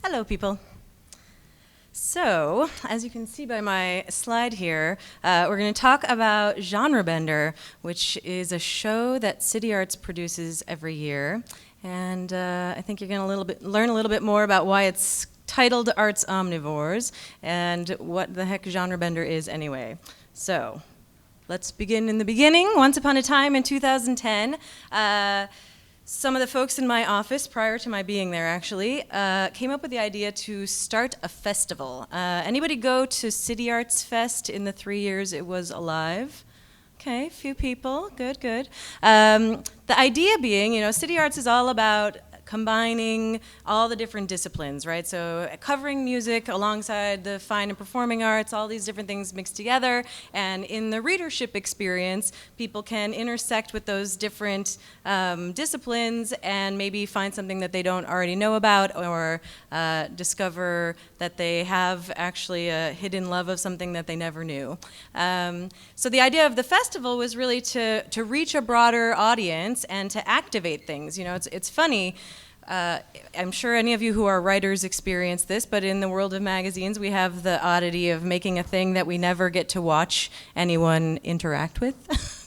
Hello, people. So, as you can see by my slide here, we're going to talk about Genre Bender, which is a show that City Arts produces every year. And I think you're going to learn a little bit more about why it's titled Arts Omnivores and what the heck Genre Bender is anyway. So, let's begin in the beginning. Once upon a time in 2010, some of the folks in my office, prior to my being there actually, came up with the idea to start a festival. Anybody go to City Arts Fest in the 3 years it was alive? Okay, a few people, good, good. The idea being, City Arts is all about combining all the different disciplines, right? So covering music alongside the fine and performing arts, all these different things mixed together. And in the readership experience, people can intersect with those different disciplines and maybe find something that they don't already know about, or discover that they have actually a hidden love of something that they never knew. So the idea of the festival was really to reach a broader audience and to activate things. It's funny. I'm sure any of you who are writers experience this, but in the world of magazines, we have the oddity of making a thing that we never get to watch anyone interact with.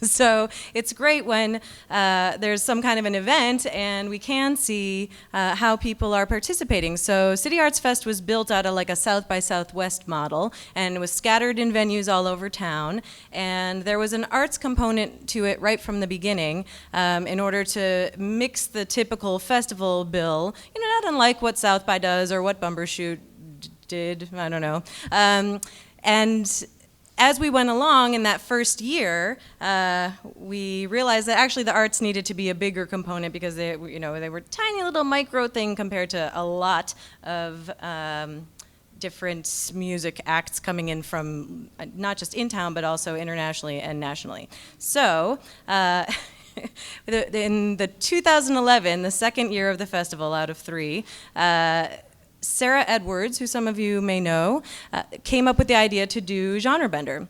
So it's great when there's some kind of an event and we can see how people are participating. So City Arts Fest was built out of like a South by Southwest model, and it was scattered in venues all over town. And there was an arts component to it right from the beginning in order to mix the typical festival bill, not unlike what South by does or what Bumbershoot did, I don't know. And as we went along in that first year, we realized that actually the arts needed to be a bigger component because they were a tiny little micro thing compared to a lot of different music acts coming in from not just in town but also internationally and nationally. So. In the 2011, the second year of the festival out of 3, Sarah Edwards, who some of you may know, came up with the idea to do Genre Bender.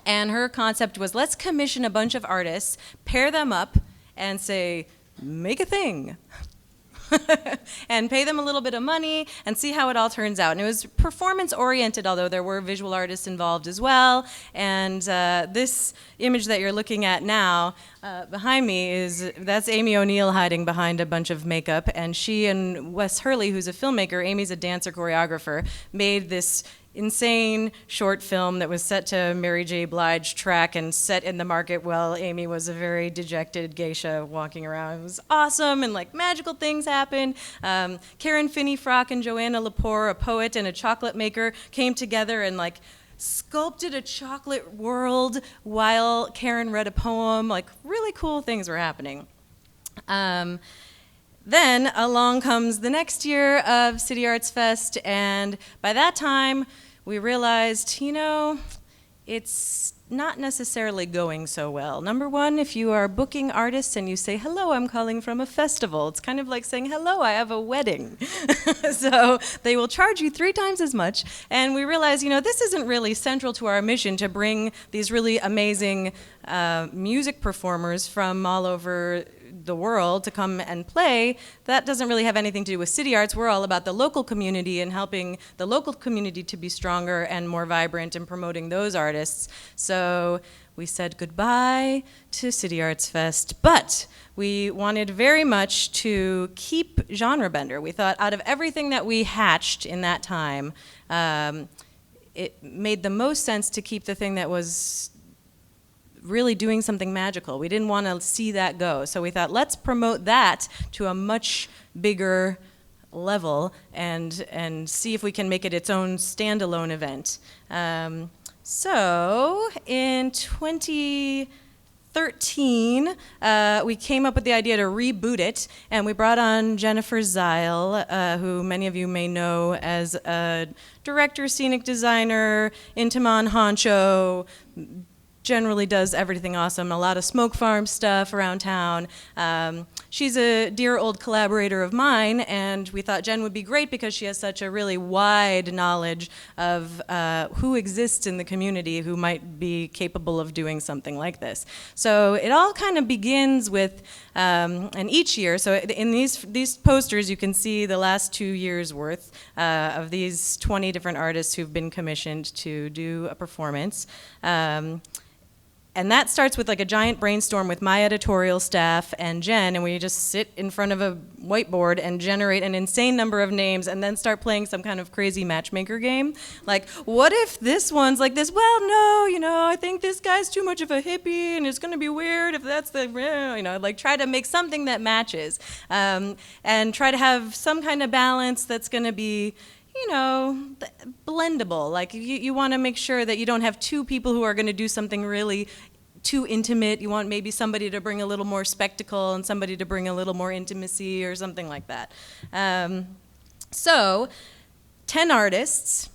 And her concept was, let's commission a bunch of artists, pair them up, and say, make a thing. And pay them a little bit of money and see how it all turns out. And it was performance-oriented, although there were visual artists involved as well. And this image that you're looking at now behind me that's Amy O'Neill hiding behind a bunch of makeup. And she and Wes Hurley, who's a filmmaker, Amy's a dancer choreographer, made this insane short film that was set to Mary J. Blige track and set in the market while Amy was a very dejected geisha walking around. It was awesome, and magical things happened. Karen Finney-Frock and Joanna Lepore, a poet and a chocolate maker, came together and sculpted a chocolate world while Karen read a poem. Really cool things were happening. Then along comes the next year of City Arts Fest, and by that time we realized, it's not necessarily going so well. Number one, if you are booking artists and you say, hello, I'm calling from a festival, it's kind of like saying, hello, I have a wedding. So they will charge you 3 times as much. And we realized, this isn't really central to our mission to bring these really amazing music performers from all over the world to come and play. That doesn't really have anything to do with City Arts. We're all about the local community and helping the local community to be stronger and more vibrant and promoting those artists. So we said goodbye to City Arts Fest, but we wanted very much to keep Genre Bender. We thought out of everything that we hatched in that time, it made the most sense to keep the thing that was really doing something magical. We didn't want to see that go. So we thought, let's promote that to a much bigger level and see if we can make it its own standalone event. So in 2013, we came up with the idea to reboot it, and we brought on Jennifer Zeil, who many of you may know as a director, scenic designer, Intamin honcho, generally does everything awesome, a lot of smoke farm stuff around town. she's a dear old collaborator of mine, and we thought Jen would be great because she has such a really wide knowledge of who exists in the community who might be capable of doing something like this. So it all kind of begins with, and each year, so in these posters you can see the last 2 years worth of these 20 different artists who've been commissioned to do a performance. And that starts with like a giant brainstorm with my editorial staff and Jen, and we just sit in front of a whiteboard and generate an insane number of names and then start playing some kind of crazy matchmaker game. Like, what if this one's like this? Well, no, I think this guy's too much of a hippie and it's gonna be weird if that's the, like try to make something that matches. And try to have some kind of balance that's gonna be blendable. Like you want to make sure that you don't have two people who are going to do something really too intimate. You want maybe somebody to bring a little more spectacle and somebody to bring a little more intimacy or something like that. So 10 artists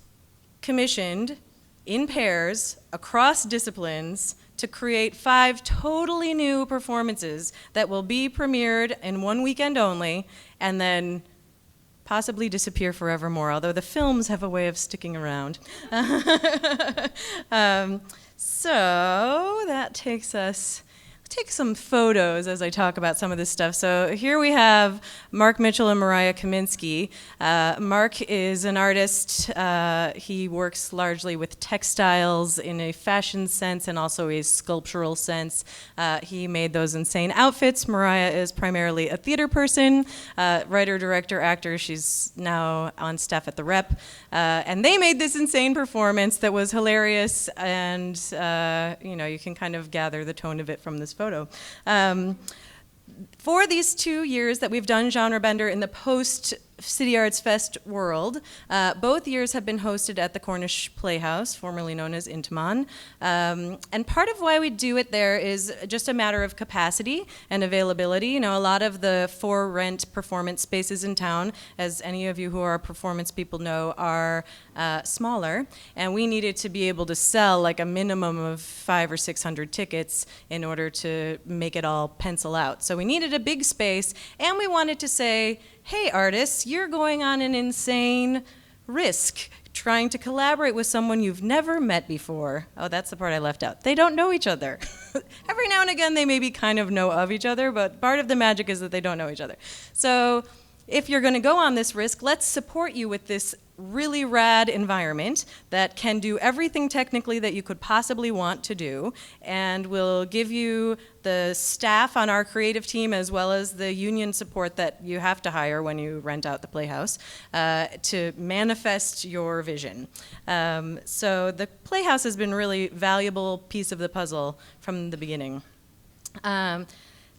commissioned in pairs across disciplines to create 5 totally new performances that will be premiered in one weekend only and then possibly disappear forevermore, although the films have a way of sticking around. So that takes us, take some photos as I talk about some of this stuff. So here we have Mark Mitchell and Mariah Kaminsky. Mark is an artist. He works largely with textiles in a fashion sense and also a sculptural sense. He made those insane outfits. Mariah is primarily a theater person, writer, director, actor. She's now on staff at the Rep. And they made this insane performance that was hilarious, and you can kind of gather the tone of it from this photo. For these 2 years that we've done Genre Bender in the post City Arts Fest world, both years have been hosted at the Cornish Playhouse, formerly known as Intiman. And part of why we do it there is just a matter of capacity and availability. A lot of the for-rent performance spaces in town, as any of you who are performance people know, are smaller. And we needed to be able to sell like a minimum of 500 or 600 tickets in order to make it all pencil out. So we needed a big space, and we wanted to say, hey artists, you're going on an insane risk trying to collaborate with someone you've never met before. Oh, that's the part I left out. They don't know each other. Every now and again they maybe kind of know of each other, but part of the magic is that they don't know each other. So if you're going to go on this risk, let's support you with this really rad environment that can do everything technically that you could possibly want to do, and we'll give you the staff on our creative team as well as the union support that you have to hire when you rent out the Playhouse to manifest your vision. So the Playhouse has been a really valuable piece of the puzzle from the beginning.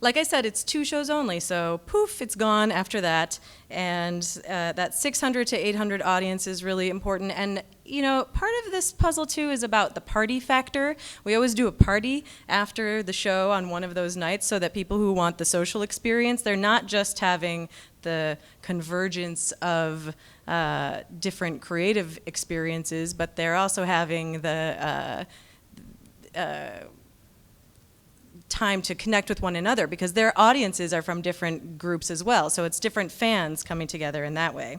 Like I said, it's 2 shows only, so poof, it's gone after that. And that 600 to 800 audience is really important. And part of this puzzle too is about the party factor. We always do a party after the show on one of those nights so that people who want the social experience, they're not just having the convergence of different creative experiences, but they're also having the time to connect with one another, because their audiences are from different groups as well. So it's different fans coming together in that way.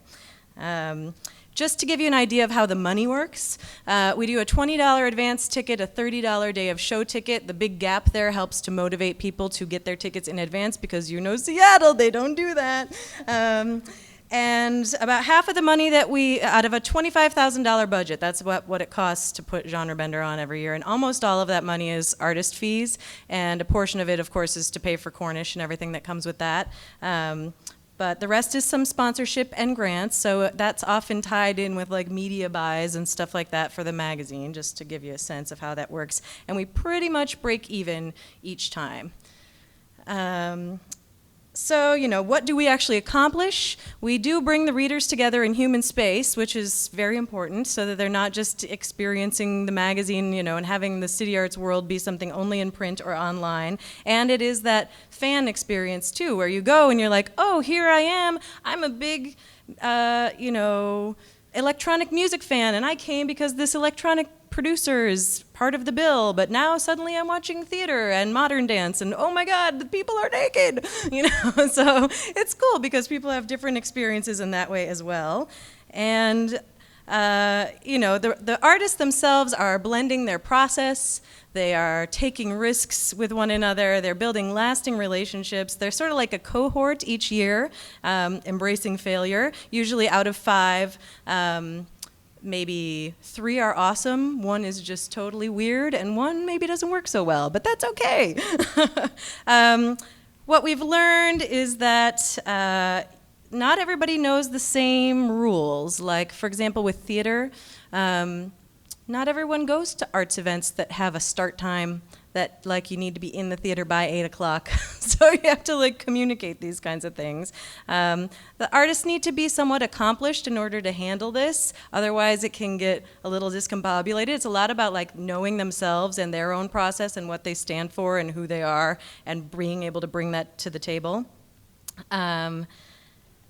Just to give you an idea of how the money works, we do a $20 advance ticket, a $30 day of show ticket. The big gap there helps to motivate people to get their tickets in advance, because Seattle, they don't do that. And about half of the money that out of a $25,000 budget, that's what it costs to put Genre Bender on every year. And almost all of that money is artist fees. And a portion of it, of course, is to pay for Cornish and everything that comes with that. But the rest is some sponsorship and grants. So that's often tied in with like media buys and stuff like that for the magazine, just to give you a sense of how that works. And we pretty much break even each time. So, what do we actually accomplish? We do bring the readers together in human space, which is very important, so that they're not just experiencing the magazine, and having the City Arts world be something only in print or online. And it is that fan experience, too, where you go and you're like, oh, here I am. I'm a big, electronic music fan, and I came because this electronic producer is part of the bill, but now suddenly I'm watching theater and modern dance, and oh my God, the people are naked, So it's cool because people have different experiences in that way as well. And the artists themselves are blending their process. They are taking risks with one another. They're building lasting relationships. They're sort of like a cohort each year, embracing failure. Usually out of 5, maybe 3 are awesome, 1 is just totally weird, and 1 maybe doesn't work so well, but that's okay. What we've learned is that not everybody knows the same rules. Like, for example, with theater, not everyone goes to arts events that have a start time that, like, you need to be in the theater by 8 o'clock. So you have to, like, communicate these kinds of things. The artists need to be somewhat accomplished in order to handle this. Otherwise, it can get a little discombobulated. It's a lot about, like, knowing themselves and their own process and what they stand for and who they are and being able to bring that to the table.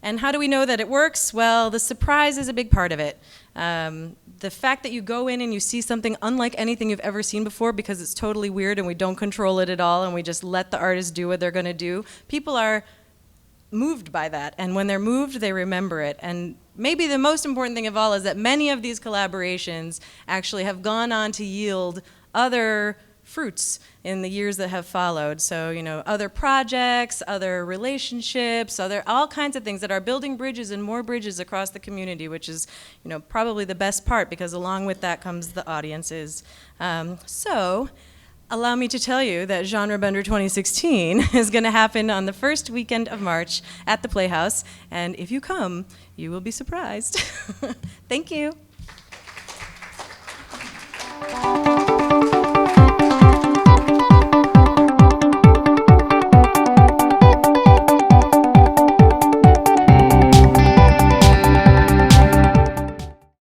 And how do we know that it works? Well, the surprise is a big part of it. The fact that you go in and you see something unlike anything you've ever seen before because it's totally weird and we don't control it at all and we just let the artist do what they're going to do, people are moved by that. And when they're moved, they remember it. And maybe the most important thing of all is that many of these collaborations actually have gone on to yield other fruits in the years that have followed. So, other projects, other relationships, all kinds of things that are building bridges and more bridges across the community, which is, probably the best part because along with that comes the audiences. So, allow me to tell you that Genre Bender 2016 is going to happen on the first weekend of March at the Playhouse, and if you come, you will be surprised. Thank you.